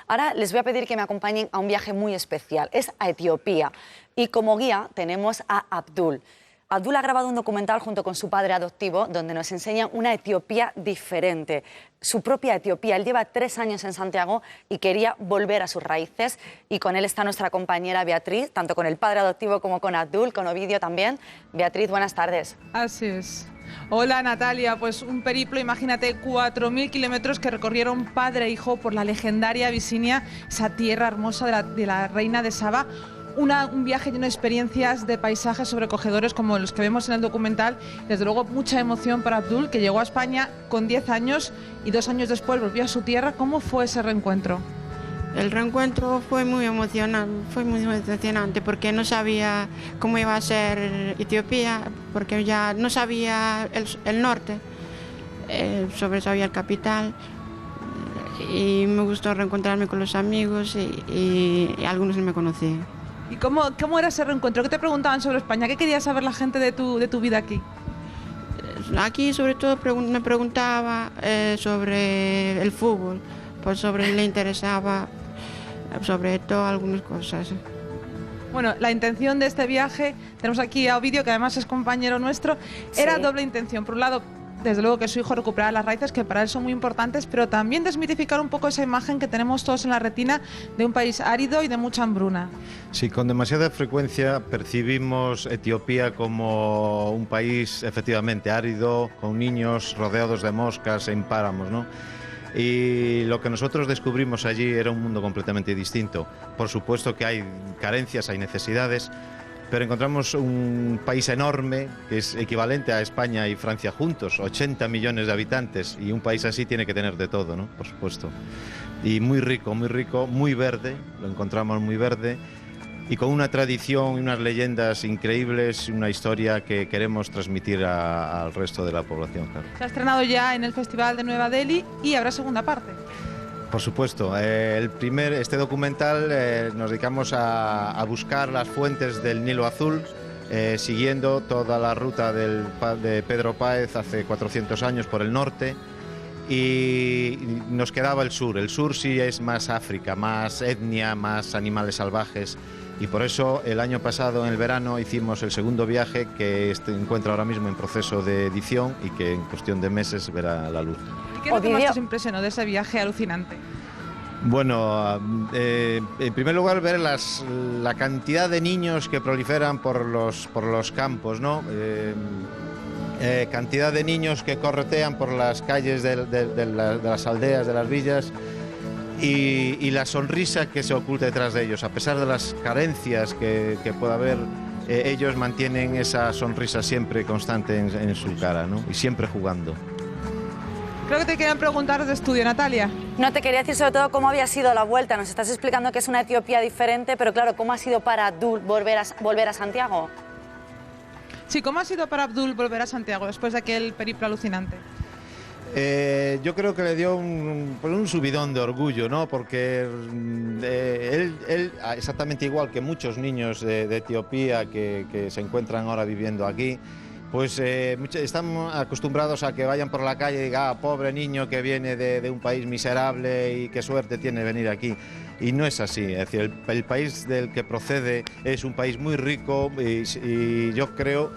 Ahora les voy a pedir que me acompañen a un viaje muy especial. Es a Etiopía. Y como guía tenemos a Abdul. Abdul ha grabado un documental junto con su padre adoptivo donde nos enseña una Etiopía diferente, su propia Etiopía. Él lleva 3 años en Santiago y quería volver a sus raíces. Y con él está nuestra compañera Beatriz, tanto con el padre adoptivo como con Abdul, con Ovidio también. Beatriz, buenas tardes. Así es. Hola Natalia, pues un periplo, imagínate, 4.000 kilómetros que recorrieron padre e hijo por la legendaria Abisinia, esa tierra hermosa de la reina de Saba. Un viaje lleno de experiencias, de paisajes sobrecogedores como los que vemos en el documental. Desde luego mucha emoción para Abdul, que llegó a España con 10 años y 2 años después volvió a su tierra. ¿Cómo fue ese reencuentro? El reencuentro fue muy emocionante, porque no sabía cómo iba a ser Etiopía, porque ya no sabía el norte, sobre sabía el capital, y me gustó reencontrarme con los amigos y algunos no me conocían. ¿Y cómo era ese reencuentro? ¿Qué te preguntaban sobre España? ¿Qué quería saber la gente de tu vida aquí? Aquí sobre todo me preguntaba sobre el fútbol, pues le interesaba sobre todo algunas cosas. Bueno, la intención de este viaje, tenemos aquí a Ovidio, que además es compañero nuestro, era doble intención. Por un lado, desde luego que su hijo recuperara las raíces, que para él son muy importantes, pero también desmitificar un poco esa imagen que tenemos todos en la retina de un país árido y de mucha hambruna. Sí, con demasiada frecuencia percibimos Etiopía como un país efectivamente árido, con niños rodeados de moscas en páramos, ¿no? Y lo que nosotros descubrimos allí era un mundo completamente distinto. Por supuesto que hay carencias, hay necesidades, pero encontramos un país enorme, que es equivalente a España y Francia juntos, 80 millones de habitantes, y un país así tiene que tener de todo, ¿no? Por supuesto. Y muy rico, muy verde, lo encontramos muy verde, y con una tradición y unas leyendas increíbles, una historia que queremos transmitir al resto de la población. Claro. Se ha estrenado ya en el Festival de Nueva Delhi y habrá segunda parte. Por supuesto, este documental nos dedicamos a buscar las fuentes del Nilo Azul, siguiendo toda la ruta de Pedro Páez hace 400 años por el norte, y nos quedaba el sur sí es más África, más etnia, más animales salvajes, y por eso el año pasado en el verano hicimos el segundo viaje que se encuentra ahora mismo en proceso de edición y que en cuestión de meses verá la luz. ¿Y qué es lo que más te impresionó de ese viaje alucinante? Bueno, en primer lugar ver la cantidad de niños que proliferan por los campos, ¿no? Cantidad de niños que corretean por las calles de las aldeas, de las villas, y la sonrisa que se oculta detrás de ellos. A pesar de las carencias que pueda haber, ellos mantienen esa sonrisa siempre constante en su cara, ¿no? Y siempre jugando. Creo que te quieren preguntar de estudio, Natalia. No, te quería decir sobre todo cómo había sido la vuelta. Nos estás explicando que es una Etiopía diferente, pero claro, ¿cómo ha sido para Abdul volver a Santiago? Sí, ¿cómo ha sido para Abdul volver a Santiago después de aquel periplo alucinante? Yo creo que le dio un subidón de orgullo, ¿no? Porque él, exactamente igual que muchos niños de Etiopía que se encuentran ahora viviendo aquí, pues estamos acostumbrados a que vayan por la calle y digan, pobre niño que viene de un país miserable y qué suerte tiene venir aquí. Y no es así, es decir, el país del que procede es un país muy rico y yo creo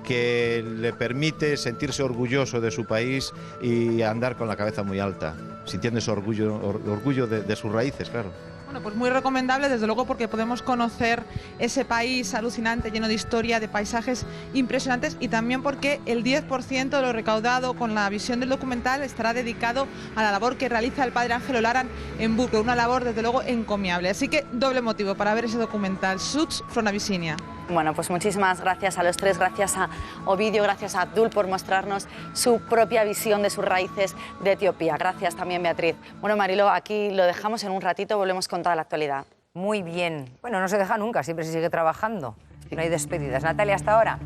que le permite sentirse orgulloso de su país y andar con la cabeza muy alta, sintiendo ese orgullo de sus raíces, claro. Bueno, pues muy recomendable, desde luego, porque podemos conocer ese país alucinante, lleno de historia, de paisajes impresionantes, y también porque el 10% de lo recaudado con la visión del documental estará dedicado a la labor que realiza el padre Ángelo Laran en Burgos, una labor, desde luego, encomiable. Así que doble motivo para ver ese documental, Shoots from Abyssinia. Bueno, pues muchísimas gracias a los tres, gracias a Ovidio, gracias a Abdul por mostrarnos su propia visión de sus raíces de Etiopía. Gracias también, Beatriz. Bueno, Mariló, aquí lo dejamos en un ratito, volvemos con toda la actualidad. Muy bien. Bueno, no se deja nunca, siempre se sigue trabajando. No hay despedidas. Natalia, hasta ahora.